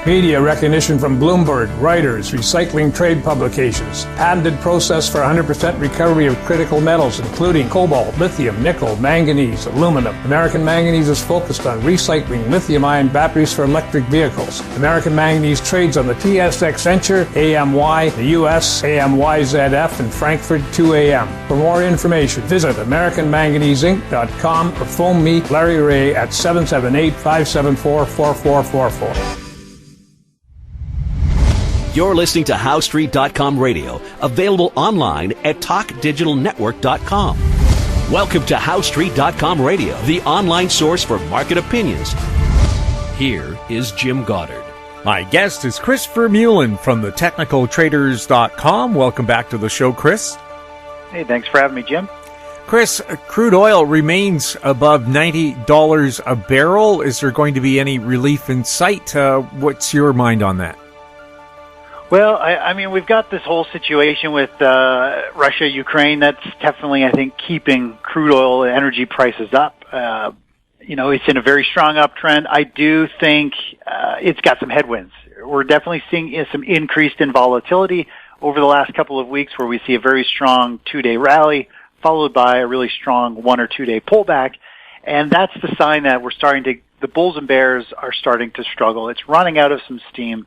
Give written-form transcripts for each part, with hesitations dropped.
Media recognition from Bloomberg, Reuters, recycling trade publications. Patented process for 100% recovery of critical metals, including cobalt, lithium, nickel, manganese, aluminum. American Manganese is focused on recycling lithium-ion batteries for electric vehicles. American Manganese trades on the TSX Venture, AMY, the US, AMYZF, and Frankfurt 2AM. For more information, visit AmericanManganeseInc.com or phone me, Larry Ray, at 778-574-4444. You're listening to HowStreet.com radio, available online at TalkDigitalNetwork.com. Welcome to HowStreet.com radio, the online source for market opinions. Here is Jim Goddard. My guest is Chris Vermeulen from the TechnicalTraders.com. Welcome back to the show, Chris. Hey, thanks for having me, Jim. Chris, crude oil remains above $90 a barrel. Is there going to be any relief in sight? What's your mind on that? Well, I mean, we've got this whole situation with Russia, Ukraine. That's definitely, I think, keeping crude oil and energy prices up. It's in a very strong uptrend. I do think it's got some headwinds. We're definitely seeing some increased in volatility over the last couple of weeks, where we see a very strong 2-day rally followed by a really strong 1 or 2 day pullback. And that's the sign that the bulls and bears are starting to struggle. It's running out of some steam.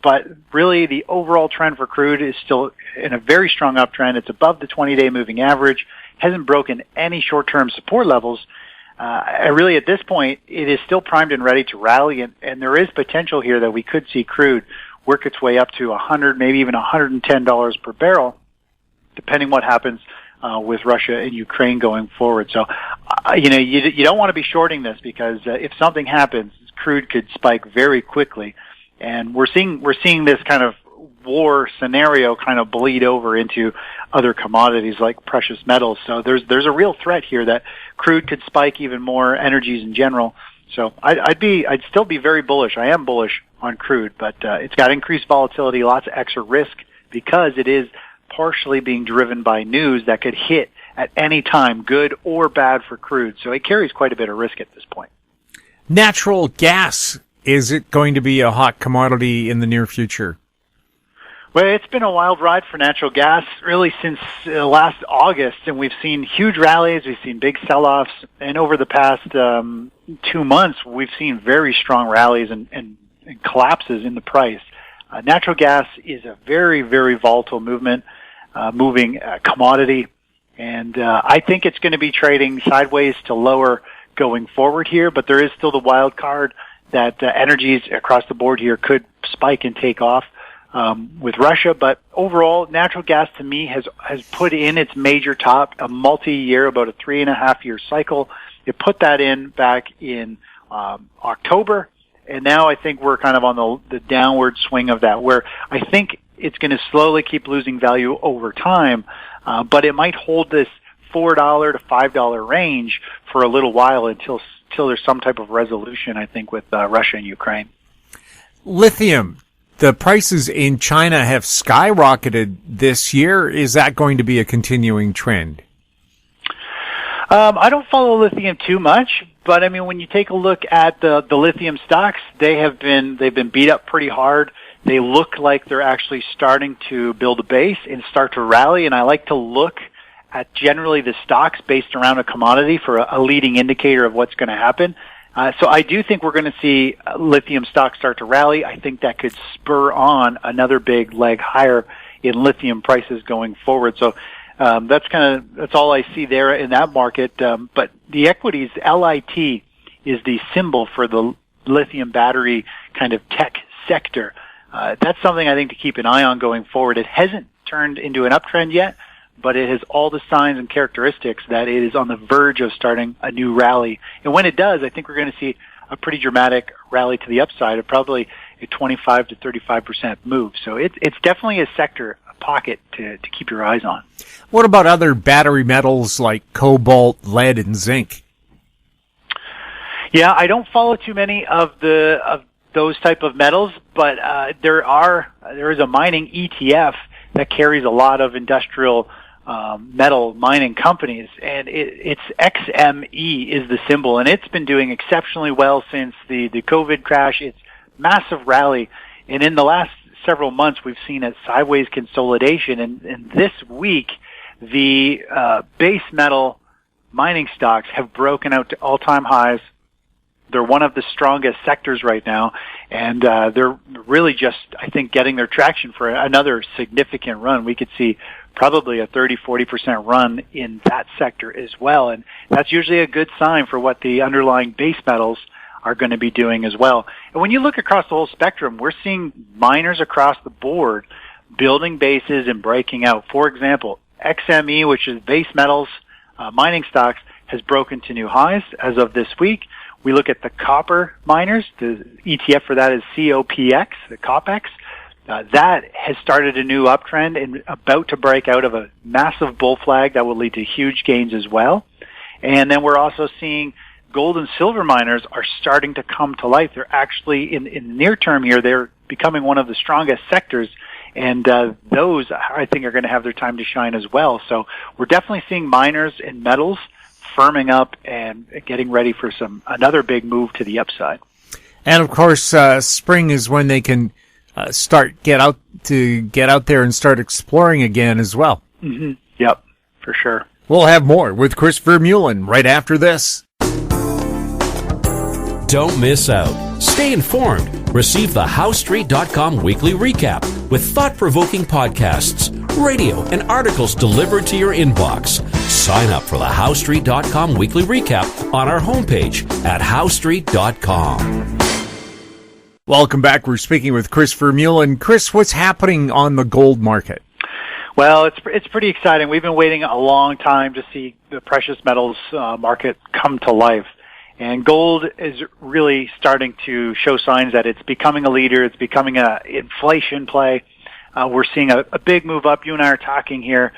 But really, the overall trend for crude is still in a very strong uptrend. It's above the 20-day moving average, hasn't broken any short-term support levels. Really, at this point, it is still primed and ready to rally, and there is potential here that we could see crude work its way up to $100, maybe even $110 per barrel, depending what happens with Russia and Ukraine going forward. So, you don't want to be shorting this, because if something happens, crude could spike very quickly. And we're seeing this kind of war scenario kind of bleed over into other commodities like precious metals. So there's a real threat here that crude could spike even more, energies in general. So I'd still be very bullish. I am bullish on crude, but it's got increased volatility, lots of extra risk, because it is partially being driven by news that could hit at any time, good or bad for crude. So it carries quite a bit of risk at this point. Natural gas. Is it going to be a hot commodity in the near future? Well, it's been a wild ride for natural gas really since last August, and we've seen huge rallies, we've seen big sell-offs, and over the past 2 months, we've seen very strong rallies and collapses in the price. Natural gas is a very, very volatile moving commodity, and I think it's going to be trading sideways to lower going forward here, but there is still the wild card that energies across the board here could spike and take off with Russia. But overall, natural gas to me has put in its major top, a multi-year, about a 3.5-year cycle. It put that in back in October, and now I think we're kind of on the downward swing of that, where I think it's going to slowly keep losing value over time, but it might hold this $4 to $5 range for a little while until there's some type of resolution, I think, with Russia and Ukraine. Lithium. The prices in China have skyrocketed this year. Is that going to be a continuing trend? I don't follow lithium too much, but I mean, when you take a look at the lithium stocks, they've been beat up pretty hard. They look like they're actually starting to build a base and start to rally, and I like to look at generally the stocks based around a commodity for a leading indicator of what's going to happen. So I do think we're going to see lithium stocks start to rally. I think that could spur on another big leg higher in lithium prices going forward. So that's all I see there in that market. But the equities, LIT, is the symbol for the lithium battery kind of tech sector. That's something I think to keep an eye on going forward. It hasn't turned into an uptrend yet, but it has all the signs and characteristics that it is on the verge of starting a new rally. And when it does, I think we're going to see a pretty dramatic rally to the upside of probably a 25 to 35% move. So it's definitely a sector, a pocket to keep your eyes on. What about other battery metals like cobalt, lead, and zinc? Yeah, I don't follow too many of those type of metals, but there is a mining ETF that carries a lot of industrial metal mining companies, and it's XME is the symbol, and it's been doing exceptionally well since the COVID crash. It's massive rally. And in the last several months, we've seen a sideways consolidation. And this week, the base metal mining stocks have broken out to all-time highs. They're one of the strongest sectors right now, and they're really just, I think, getting their traction for another significant run. We could see probably a 30-40% run in that sector as well, and that's usually a good sign for what the underlying base metals are going to be doing as well. And when you look across the whole spectrum, we're seeing miners across the board building bases and breaking out. For example, XME, which is base metals mining stocks, has broken to new highs as of this week. We look at the copper miners. The ETF for that is COPX, the COPX. That has started a new uptrend and about to break out of a massive bull flag that will lead to huge gains as well. And then we're also seeing gold and silver miners are starting to come to life. They're actually, in the near term here, they're becoming one of the strongest sectors. And those, I think, are going to have their time to shine as well. So we're definitely seeing miners and metals firming up and getting ready for another big move to the upside. And of course, spring is when they can get out there and start exploring again as well. Mm-hmm. Yep, for sure. We'll have more with Chris Vermeulen right after this. Don't miss out. Stay informed. Receive the HowStreet.com weekly recap with thought-provoking podcasts, radio, and articles delivered to your inbox. Sign up for the HowStreet.com weekly recap on our homepage at HowStreet.com. Welcome back. We're speaking with Chris Vermeulen. Chris, what's happening on the gold market? Well, it's pretty exciting. We've been waiting a long time to see the precious metals market come to life. And gold is really starting to show signs that it's becoming a leader. It's becoming an inflation play. We're seeing a big move up. You and I are talking here.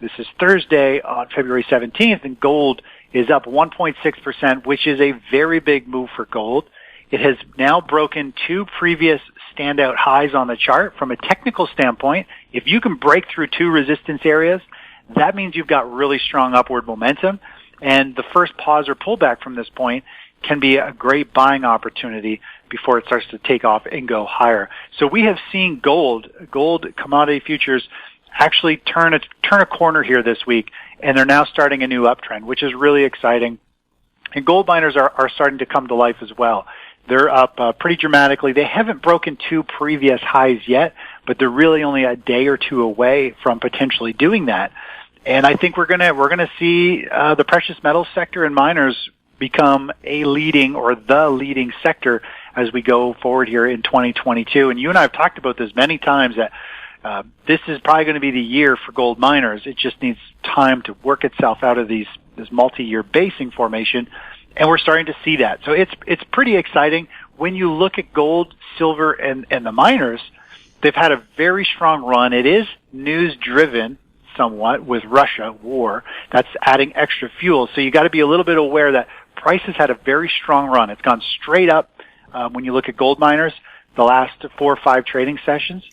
This is Thursday on February 17th, and gold is up 1.6%, which is a very big move for gold. It has now broken two previous standout highs on the chart. From a technical standpoint, if you can break through two resistance areas, that means you've got really strong upward momentum. And the first pause or pullback from this point can be a great buying opportunity before it starts to take off and go higher. So we have seen gold commodity futures actually turn a corner here this week, and they're now starting a new uptrend, which is really exciting. And gold miners are starting to come to life as well. They're up pretty dramatically. They haven't broken two previous highs yet, but they're really only a day or two away from potentially doing that. And I think we're gonna see the precious metals sector and miners become the leading sector as we go forward here in 2022. And you and I have talked about this many times that this is probably going to be the year for gold miners. It just needs time to work itself out of this multi-year basing formation, and we're starting to see that. So it's pretty exciting. When you look at gold, silver, and the miners, they've had a very strong run. It is news-driven somewhat with Russia war. That's adding extra fuel. So you got to be a little bit aware that price has had a very strong run. It's gone straight up when you look at gold miners the last 4 or 5 trading sessions.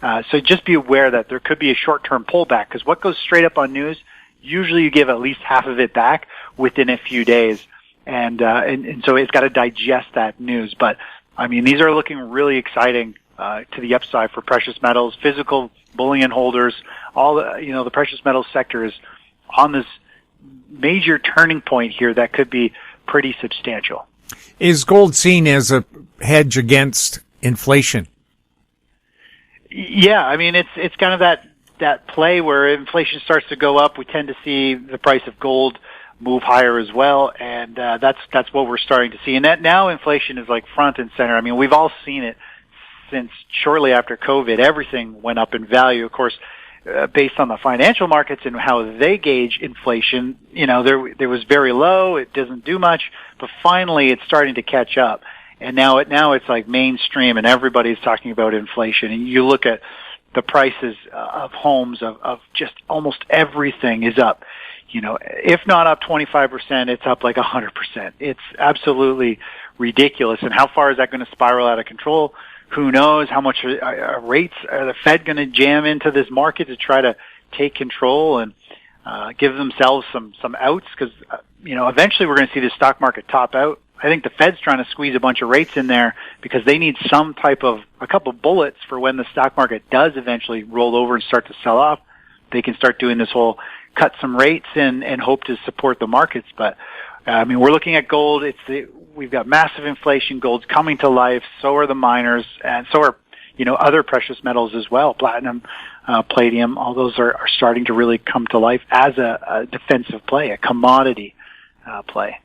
So just be aware that there could be a short-term pullback, because what goes straight up on news, usually you give at least half of it back within a few days. And so it's got to digest that news. But I mean, these are looking really exciting to the upside for precious metals, physical bullion holders. All the precious metals sector is on this major turning point here that could be pretty substantial. Is gold seen as a hedge against inflation? Yeah, I mean, it's kind of that play where inflation starts to go up. We tend to see the price of gold move higher as well, and that's what we're starting to see. And that now inflation is like front and center. I mean, we've all seen it since shortly after COVID. Everything went up in value, of course, based on the financial markets and how they gauge inflation. You know, there was very low. It doesn't do much, but finally it's starting to catch up. And now it's like mainstream, and everybody's talking about inflation. And you look at the prices of homes, of just almost everything is up. You know, if not up 25%, it's up like 100%. It's absolutely ridiculous. And how far is that going to spiral out of control? Who knows? How much rates are the Fed going to jam into this market to try to take control and give themselves some outs? Because eventually we're going to see the stock market top out I think the Fed's trying to squeeze a bunch of rates in there because they need a couple of bullets for when the stock market does eventually roll over and start to sell off. They can start doing this whole cut some rates and hope to support the markets. But, we're looking at gold. We've got massive inflation. Gold's coming to life. So are the miners, and so are, other precious metals as well. Platinum, palladium, all those are starting to really come to life as a defensive play, a commodity play.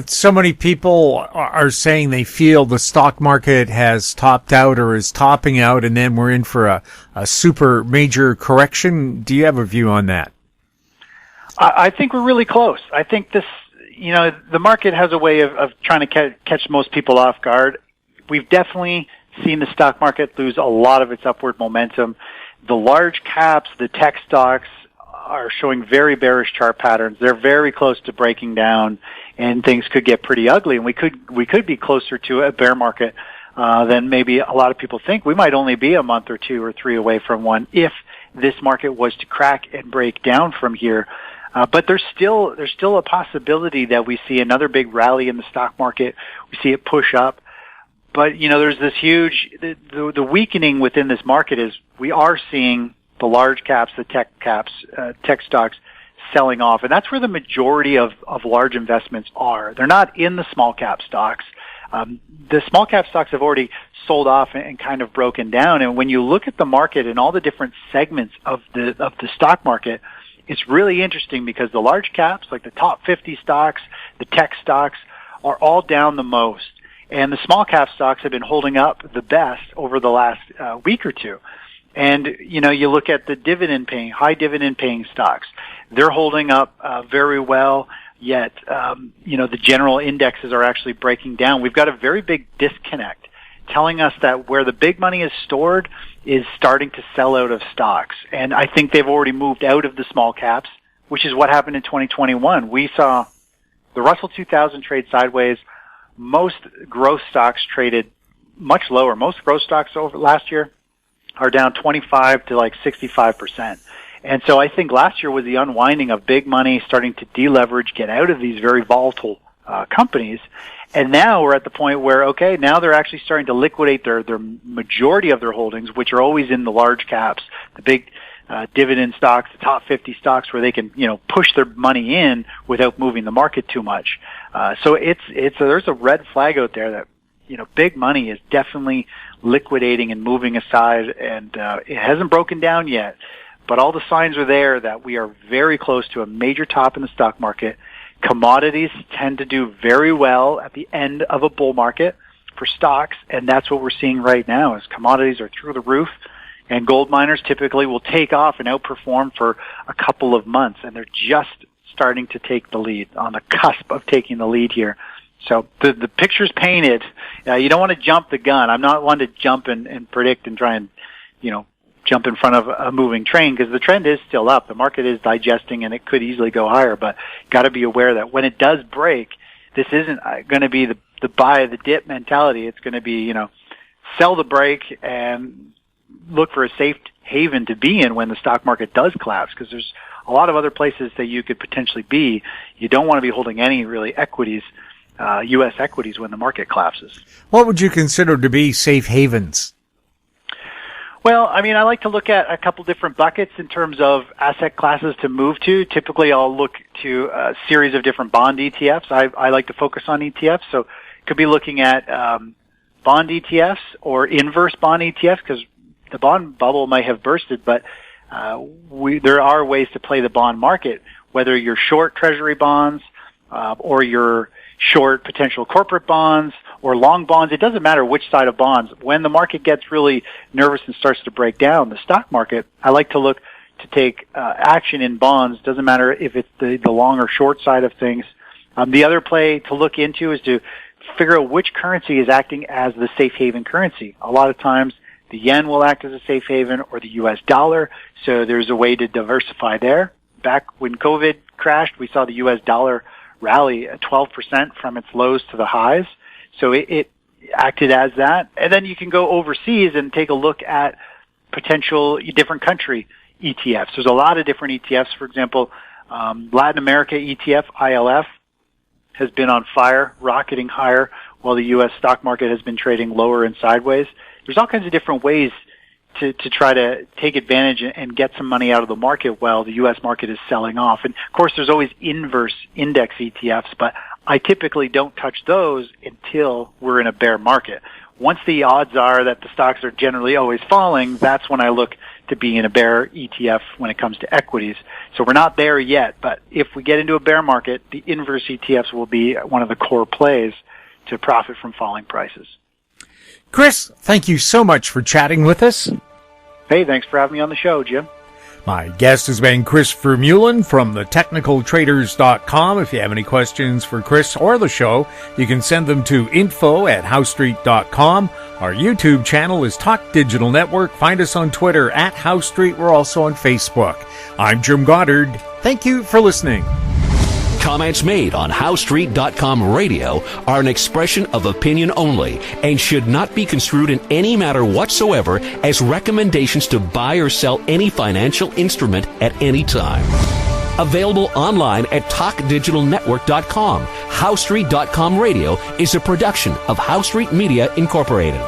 So many people are saying they feel the stock market has topped out or is topping out, and then we're in for a super major correction. Do you have a view on that? I think we're really close. I think this, the market has a way of trying to catch most people off guard. We've definitely seen the stock market lose a lot of its upward momentum. The large caps, the tech stocks, are showing very bearish chart patterns. They're very close to breaking down, and things could get pretty ugly. And we could be closer to a bear market than maybe a lot of people think. We might only be a month or 2 or 3 away from one if this market was to crack and break down from here. But there's still a possibility that we see another big rally in the stock market. We see it push up. But, there's this the weakening within this market is we are seeing the large caps, the tech stocks selling off. And that's where the majority of large investments are. They're not in the small cap stocks. The small cap stocks have already sold off and kind of broken down. And when you look at the market and all the different segments of the stock market, it's really interesting because the large caps, like the top 50 stocks, the tech stocks, are all down the most. And the small cap stocks have been holding up the best over the last week or two. And, you look at the high dividend paying stocks. They're holding up very well, yet, the general indexes are actually breaking down. We've got a very big disconnect telling us that where the big money is stored is starting to sell out of stocks. And I think they've already moved out of the small caps, which is what happened in 2021. We saw the Russell 2000 trade sideways. Most growth stocks traded much lower. Most growth stocks over last year are down 25 to 65%. And so I think last year was the unwinding of big money starting to deleverage, get out of these very volatile companies. And now we're at the point where, okay, now they're actually starting to liquidate their majority of their holdings, which are always in the large caps, the big dividend stocks, the top 50 stocks where they can, push their money in without moving the market too much. So there's a red flag out there that, big money is definitely liquidating and moving aside, and it hasn't broken down yet. But all the signs are there that we are very close to a major top in the stock market. Commodities tend to do very well at the end of a bull market for stocks, and that's what we're seeing right now is commodities are through the roof, and gold miners typically will take off and outperform for a couple of months, and they're just starting to take the lead, on the cusp of taking the lead here. So the picture's painted. You don't want to jump the gun. I'm not one to jump and predict and try and, jump in front of a moving train because the trend is still up. The market is digesting and it could easily go higher, but got to be aware that when it does break, this isn't going to be the buy the dip mentality. It's going to be, sell the break and look for a safe haven to be in when the stock market does collapse because there's a lot of other places that you could potentially be. You don't want to be holding any really equities, U.S. equities when the market collapses. What would you consider to be safe havens? Well, I like to look at a couple different buckets in terms of asset classes to move to. Typically, I'll look to a series of different bond ETFs. I like to focus on ETFs, so could be looking at bond ETFs or inverse bond ETFs because the bond bubble might have bursted, but there are ways to play the bond market, whether you're short treasury bonds or you're short potential corporate bonds or long bonds. It doesn't matter which side of bonds. When the market gets really nervous and starts to break down, the stock market, I like to look to take action in bonds. Doesn't matter if it's the long or short side of things. The other play to look into is to figure out which currency is acting as the safe haven currency. A lot of times the yen will act as a safe haven or the U.S. dollar, so there's a way to diversify there. Back when COVID crashed, we saw the U.S. dollar rally at 12% from its lows to the highs. So it acted as that. And then you can go overseas and take a look at potential different country ETFs. There's a lot of different ETFs. For example, Latin America ETF, ILF, has been on fire, rocketing higher, while the U.S. stock market has been trading lower and sideways. There's all kinds of different ways to try to take advantage and get some money out of the market while the U.S. market is selling off. And, of course, there's always inverse index ETFs, but I typically don't touch those until we're in a bear market. Once the odds are that the stocks are generally always falling, that's when I look to be in a bear ETF when it comes to equities. So we're not there yet, but if we get into a bear market, the inverse ETFs will be one of the core plays to profit from falling prices. Chris, thank you so much for chatting with us. Hey, thanks for having me on the show, Jim. My guest has been Chris Vermeulen from thetechnicaltraders.com. If you have any questions for Chris or the show, you can send them to info@howestreet.com. Our YouTube channel is Talk Digital Network. Find us on Twitter @HowStreet. We're also on Facebook. I'm Jim Goddard. Thank you for listening. Comments made on HowStreet.com radio are an expression of opinion only and should not be construed in any matter whatsoever as recommendations to buy or sell any financial instrument at any time. Available online at TalkDigitalNetwork.com. HowStreet.com radio is a production of HowStreet Media Incorporated.